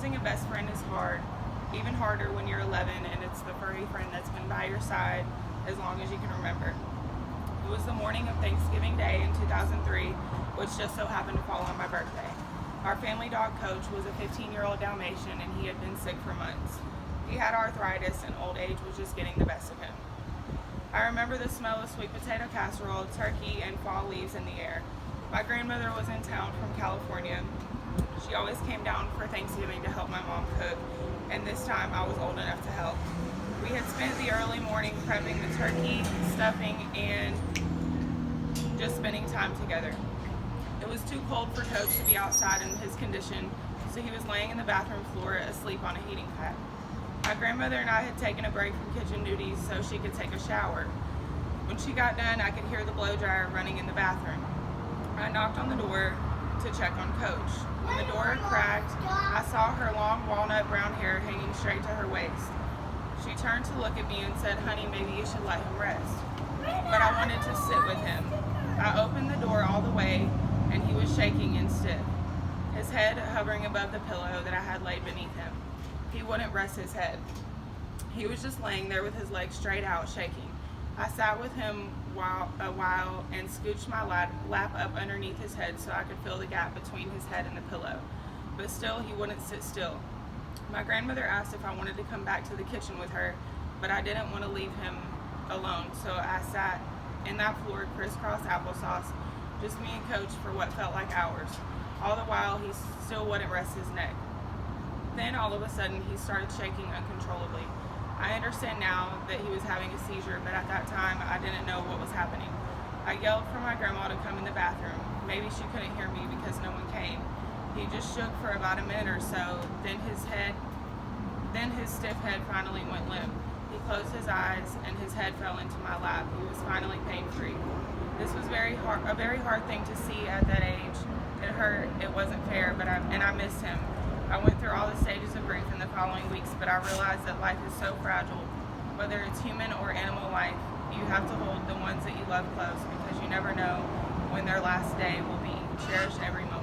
Losing a best friend is hard, even harder when you're 11 and it's the furry friend that's been by your side as long as you can remember. It was the morning of Thanksgiving Day in 2003, which just so happened to fall on my birthday. Our family dog Coach was a 15-year-old Dalmatian and he had been sick for months. He had arthritis and old age was just getting the best of him. I remember the smell of sweet potato casserole, turkey, and fall leaves in the air. My grandmother was in town from California. She always came down for Thanksgiving to help my mom cook, and this time I was old enough to help. We had spent the early morning prepping the turkey, stuffing, and just spending time together. It was too cold for Coach to be outside in his condition, so he was laying in the bathroom floor asleep on a heating pad. My grandmother and I had taken a break from kitchen duties so she could take a shower. When she got done, I could hear the blow dryer running in the bathroom. I knocked on the door to check on Coach. When the door cracked, I saw her long walnut brown hair hanging straight to her waist. She turned to look at me and said, "Honey, maybe you should let him rest." But I wanted to sit with him. I opened the door all the way, and he was shaking and stiff, his head hovering above the pillow that I had laid beneath him. He wouldn't rest his head. He was just laying there with his legs straight out, shaking. I sat with him a while and scooched my lap up underneath his head so I could feel the gap between his head and the pillow. But still, he wouldn't sit still. My grandmother asked if I wanted to come back to the kitchen with her, but I didn't want to leave him alone, so I sat in that floor crisscross applesauce, just me and Coach for what felt like hours. All the while, he still wouldn't rest his neck. Then all of a sudden, he started shaking uncontrollably. I understand now that he was having a seizure, but at that time, I didn't know what was happening. I yelled for my grandma to come in the bathroom. Maybe she couldn't hear me because no one came. He just shook for about a minute or so, then his stiff head finally went limp. He closed his eyes and his head fell into my lap. He was finally pain-free. This was a very hard thing to see at that age. It hurt, it wasn't fair, and I missed him. I went through all the stages of grief in the following weeks, but I realized that life is so fragile. Whether it's human or animal life, you have to hold the ones that you love close because you never know when their last day will be. Cherish every moment.